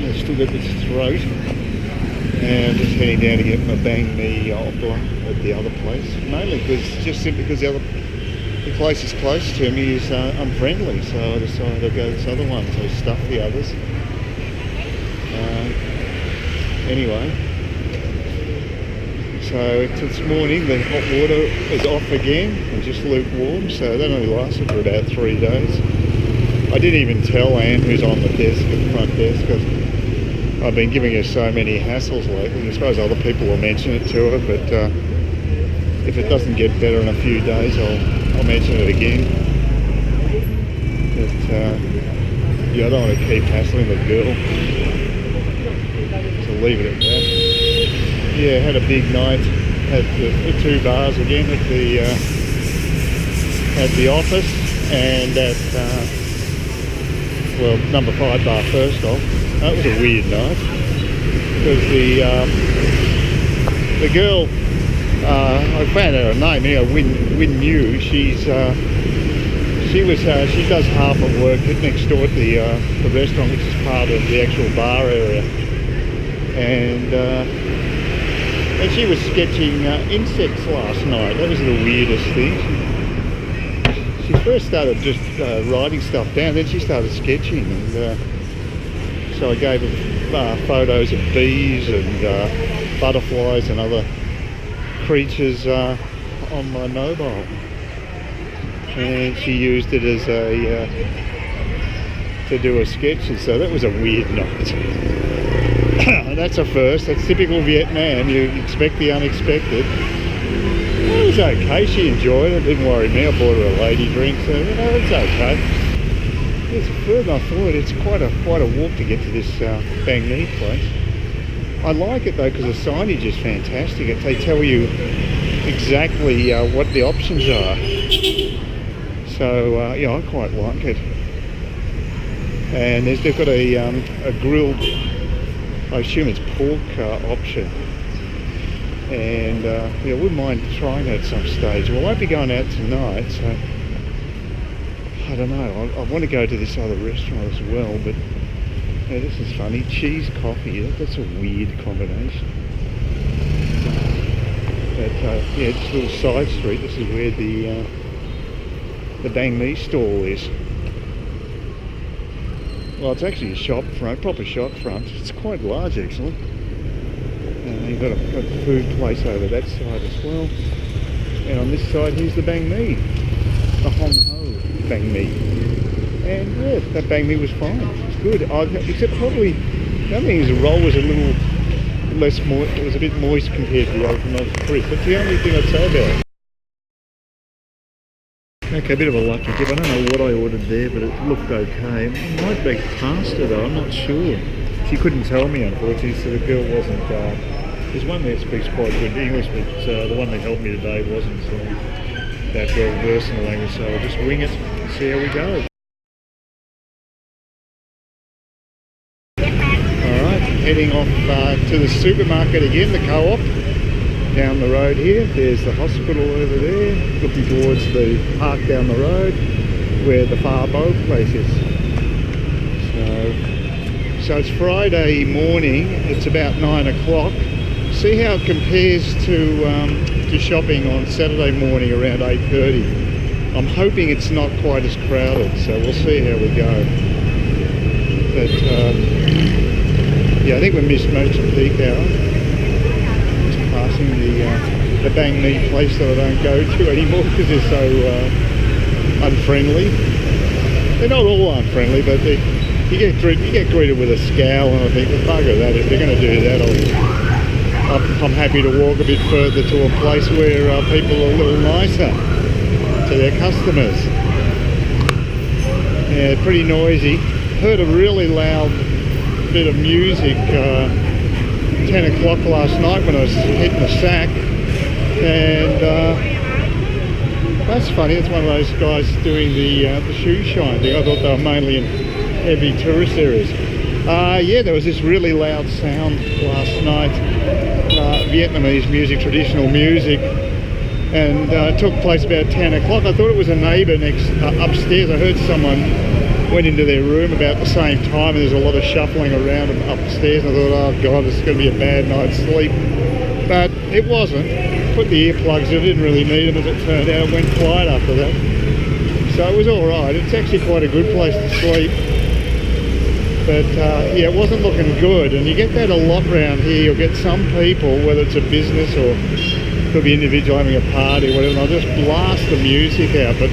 I've still got this throat. And I'm just heading down to get my banh mi opera at the other place. Mainly simply because the closest close to me is unfriendly, so I decided I'd go to this other one, so stuff the others. Anyway, so this morning the hot water is off again and just lukewarm, so that only lasted for about 3 days. I didn't even tell Anne, who's on the desk, at the front desk, because I've been giving her so many hassles lately. I suppose other people will mention it to her, but if it doesn't get better in a few days, I'll mention it again. But yeah, I don't want to keep hassling the girl, so leave it at that. Yeah, had a big night at the 2 bars again, at the office and at well, number 5 bar first off. That was a weird night because the girl, I found out her name. Win New. She does half of work next door at the restaurant, which is part of the actual bar area, and she was sketching insects last night. That was the weirdest thing. She first started just writing stuff down, then she started sketching, and so I gave her photos of bees and butterflies and other creatures on my mobile, and she used it as to do a sketch, and so that was a weird night. That's a first. That's typical Vietnam. You expect the unexpected. It was okay. She enjoyed it. Didn't worry me. I bought her a lady drink, so it's okay. It's further than I thought. It's quite a walk to get to this banh mi place. I like it though because the signage is fantastic. They tell you exactly what the options are. So yeah, I quite like it. And they've got a grilled, I assume it's pork option. And yeah, I wouldn't mind trying it at some stage. Well, I won't be going out tonight, so I don't know. I want to go to this other restaurant as well, but yeah, this is funny. Cheese coffee, that's a weird combination. But yeah, just a little side street. This is where the banh mi stall is. Well, it's actually a shop front, proper shop front. It's quite large actually. You've got a food place over that side as well. And on this side, here's the banh mi, the Hong Ho banh mi. And yeah, that banh mi was fine. It's good. Except probably the only thing is the roll was a little less moist. It was a bit moist compared to the other one. That's the only thing I'd say about it. Okay, a bit of a lucky dip. I don't know what I ordered there, but it looked okay. I might be pasta though, I'm not sure. She couldn't tell me, unfortunately, so the girl wasn't. There's one there that speaks quite good English, but the one that helped me today wasn't that well versed in the language, so I'll just wing it and see how we go. Alright, heading off to the supermarket again, the co-op. Down the road here, there's the hospital over there, looking towards the park down the road where the Far Bo place is. So it's Friday morning, it's about 9 o'clock. See how it compares to shopping on Saturday morning around 8:30. I'm hoping it's not quite as crowded, so we'll see how we go. But yeah, I think we missed most of peak hour. Passing the banh mi place that I don't go to anymore because they're so unfriendly. They're not all unfriendly, but you get greeted with a scowl, and I think, well, bugger that. If they're going to do that, I'm happy to walk a bit further to a place where people are a little nicer to their customers. Yeah, pretty noisy. Heard a really loud bit of music 10 o'clock last night when I was hitting the sack, and that's funny. It's one of those guys doing the shoe shine thing. I thought they were mainly in heavy tourist areas. Yeah, there was this really loud sound last night, Vietnamese music, traditional music, and it took place about 10 o'clock. I thought it was a neighbour upstairs. I heard someone went into their room about the same time, and there's a lot of shuffling around upstairs, and I thought, oh God, this is going to be a bad night's sleep. But it wasn't. Put the earplugs in, I didn't really need them as it turned out. It went quiet after that. So it was alright. It's actually quite a good place to sleep. But yeah, it wasn't looking good, and you get that a lot around here. You'll get some people, whether it's a business or could be individual having a party or whatever, they'll just blast the music out. But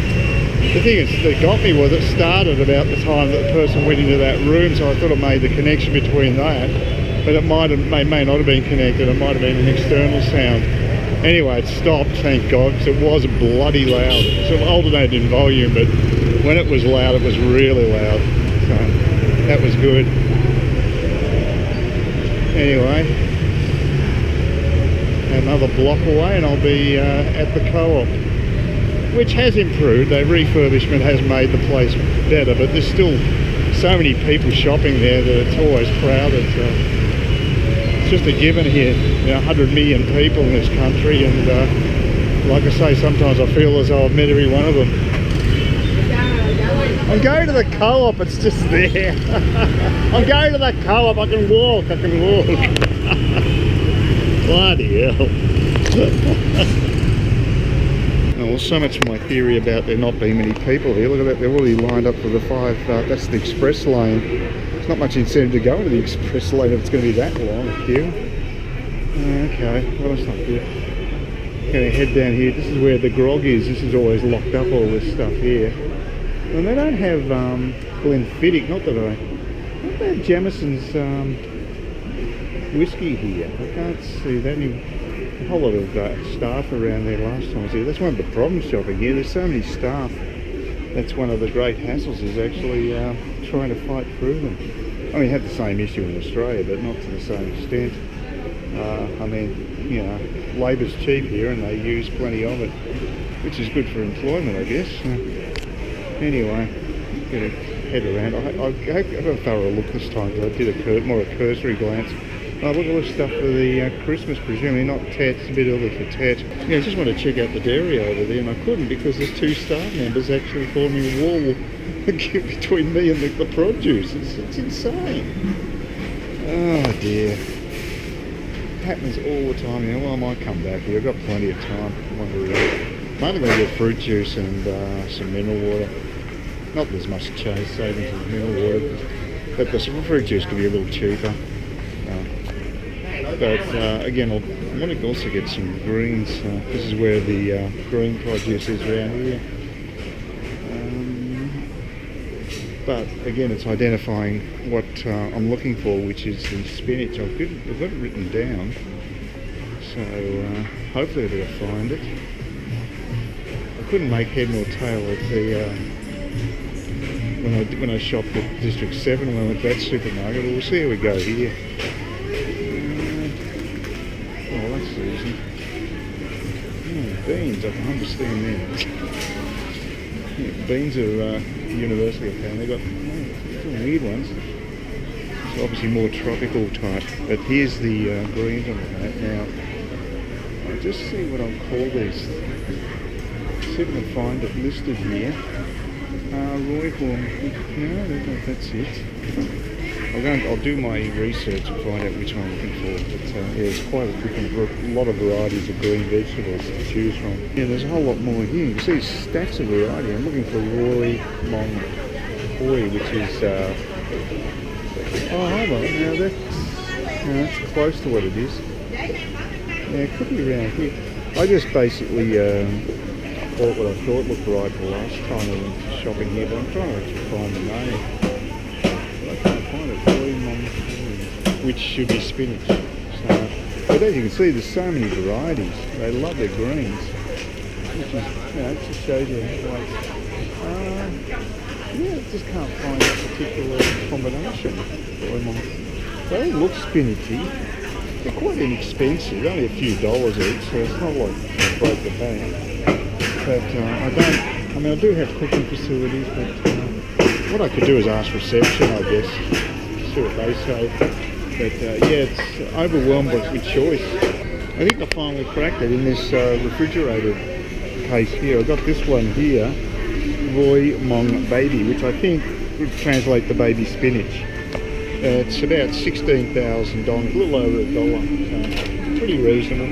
the thing that got me was it started about the time that the person went into that room, so I thought I made the connection between that, but it may not have been connected. It might have been an external sound. Anyway, it stopped, thank God, because it was bloody loud. So it alternated in volume, but when it was loud, it was really loud. So that was good. Anyway, another block away and I'll be at the co-op, which has improved. The refurbishment has made the place better, but there's still so many people shopping there that it's always crowded. So it's just a given here, 100 million people in this country, and like I say, sometimes I feel as though I've met every one of them. I'm going to the co-op, it's just there. I'm going to the co-op, I can walk. Bloody hell. Well, so much for my theory about there not being many people here. Look at that, they're already lined up for the 5, that's the express lane. There's not much incentive to go into the express lane if it's going to be that long a queue. Okay, well that's not good. Going to head down here. This is where the grog is. This is always locked up, all this stuff here. And they don't have Glenfiddich, not that they have Jameson's whiskey here. I can't see that. A whole lot of staff around there last time I was here. That's one of the problems shopping here. There's so many staff. That's one of the great hassles, is actually trying to fight through them. I mean, have the same issue in Australia, but not to the same extent. I mean, labour's cheap here and they use plenty of it, which is good for employment, I guess. Anyway, gonna head around. I have a thorough look this time, because I did more a cursory glance. Look at all the stuff for the Christmas, presumably not Tet. It's a bit early for Tet. I just want to check out the dairy over there, and I couldn't because there's 2 staff members actually forming a wall between me and the produce. It's insane. Oh dear. It happens all the time. Well, I might come back here. I've got plenty of time. I'm only going to get fruit juice and some mineral water. Not that there's much chase savings with mineral water, but the fruit juice could be a little cheaper. But again, I want to also get some greens. This is where the green produce is around here. But again, it's identifying what I'm looking for, which is the spinach. I've got it written down, so hopefully I'll be able to find it. I couldn't make head nor tail at the when I shopped at District 7 when I went to that supermarket. But we'll see how we go here. Oh, that's easy. Beans, I can understand that. Yeah, beans are universally apparent. They've got some weird ones. It's obviously more tropical type. But here's the greens on that. Now, I'll just see what I'll call these. See if I can find it listed here. Royhorn. No, that's it. I'll do my research and find out which one I'm looking for. But yeah, there's quite a lot of varieties of green vegetables to choose from. Yeah, there's a whole lot more here. You can see stacks of variety. I'm looking for Roy Mong Hoi, which is oh, hold on. Now that's close to what it is. Yeah, it could be around here. I just basically bought what I thought looked right for last time I went shopping here, but I'm trying to actually find the name. But I can't find it. Which should be spinach. So, but as you can see, there's so many varieties. They love their greens, which is, it just shows you how yeah, I just can't find that particular combination. They all look spinachy. They're quite inexpensive, only a few dollars each, so it's not like they broke the bank. But I do have cooking facilities, but what I could do is ask reception, I guess, see what they say. But yeah, it's overwhelmed with choice. I think I finally cracked it in this refrigerated case here. I got this one here, Roy Mong Baby, which I think would translate to baby spinach. It's about $16,000, a little over $1, so pretty reasonable.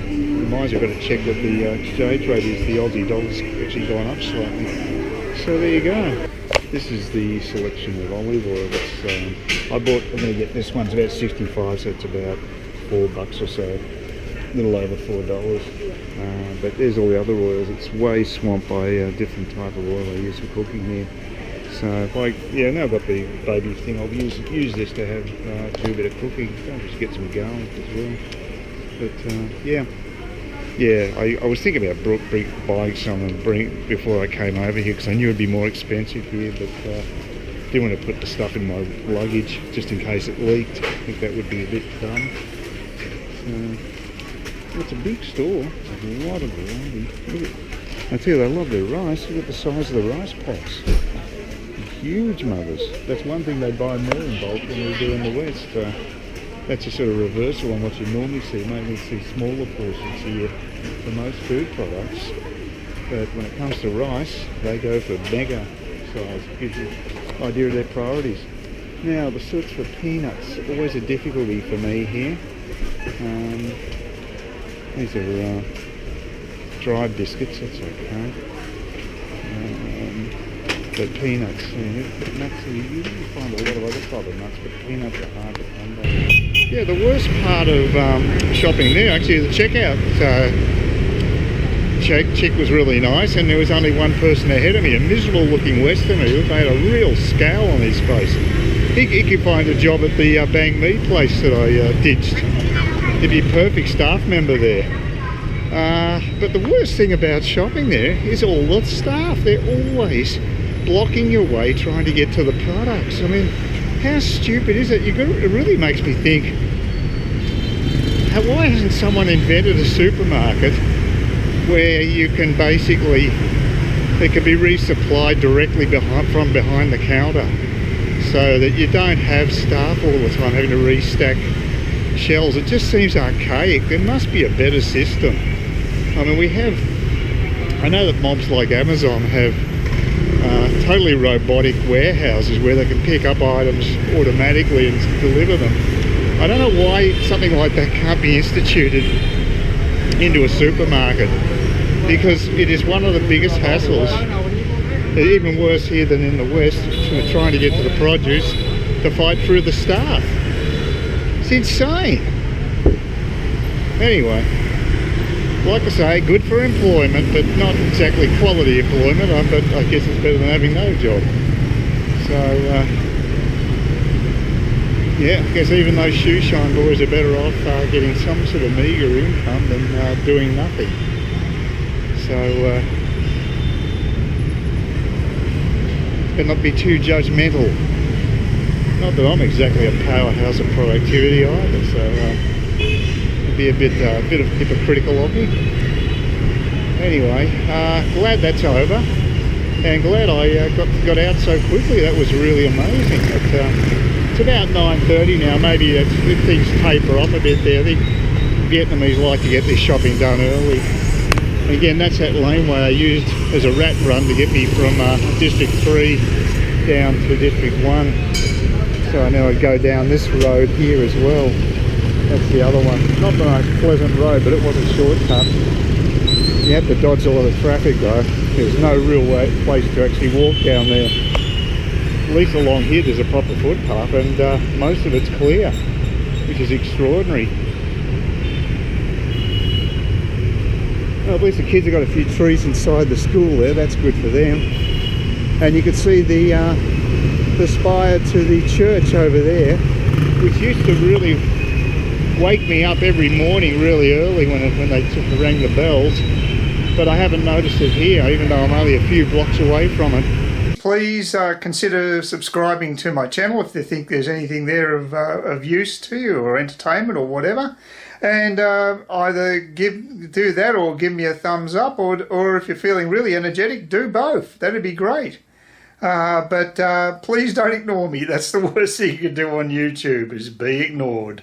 Reminds me, I've got to check what the exchange rate is. The Aussie dollar's actually gone up slightly. So there you go. This is the selection of olive oil. I'm going to get this one's about 65, so it's about $4 or so, a little over $4. But there's all the other oils. It's way swamped by a different type of oil I use for cooking here. So if now I've got the baby thing, I'll use this to have do a bit of cooking. I'll just get some garlic as well. But I was thinking about buying some and before I came over here, because I knew it'd be more expensive here, but didn't want to put the stuff in my luggage just in case it leaked. I think that would be a bit dumb. It's a big store. There's a lot of variety. I tell you, I love their rice. Look at the size of the rice pots. Huge mothers. That's one thing they buy more in bulk than we do in the West. That's a sort of reversal on what you normally see. Maybe you see smaller portions here for most food products. But when it comes to rice, they go for mega size. Gives you an idea of their priorities. Now, the search for peanuts, always a difficulty for me here. These are dried biscuits, that's okay. But peanuts, nuts, you find a lot of other type of nuts, but peanuts are hard to come by. Yeah, the worst part of shopping there, actually, the checkout chick was really nice, and there was only one person ahead of me, a miserable looking Westerner who had a real scowl on his face. He could find a job at the banh mi place that I ditched. He'd be a perfect staff member there. But the worst thing about shopping there is all the staff. They're always blocking your way trying to get to the products. I mean, how stupid is it? It really makes me think, why hasn't someone invented a supermarket where you can basically, it can be resupplied directly from behind the counter, so that you don't have staff all the time having to restack shelves? It just seems archaic. There must be a better system. I mean, I know that mobs like Amazon have totally robotic warehouses where they can pick up items automatically and deliver them. I don't know why something like that can't be instituted into a supermarket, because it is one of the biggest hassles, even worse here than in the West, trying to get to the produce, to fight through the staff. It's insane. Anyway, like I say, good for employment, but not exactly quality employment, but I guess it's better than having no job. So, yeah, I guess even those shoe shine boys are better off getting some sort of meagre income than doing nothing. So, better not be too judgmental. Not that I'm exactly a powerhouse of productivity either, so be a bit of hypocritical of me. Anyway, glad that's over, and glad I got out so quickly. That was really amazing. It's about 9:30 now. Maybe if things taper off a bit there. I think Vietnamese like to get their shopping done early. And again, that's that laneway I used as a rat run to get me from District 3 down to District 1. So I know I'd go down this road here as well. That's the other one. Not the most pleasant road, but it was a shortcut. You had to dodge a lot of traffic though. There's no real place to actually walk down there. At least along here there's a proper footpath, and most of it's clear, which is extraordinary. Well, at least the kids have got a few trees inside the school there. That's good for them. And you can see the spire to the church over there, which used to really wake me up every morning really early when they rang the bells, but I haven't noticed it here, even though I'm only a few blocks away from it. Please consider subscribing to my channel if you think there's anything there of use to you, or entertainment or whatever, and either do that or give me a thumbs up, or if you're feeling really energetic, do both. That'd be great. But please don't ignore me. That's the worst thing you can do on YouTube, is be ignored.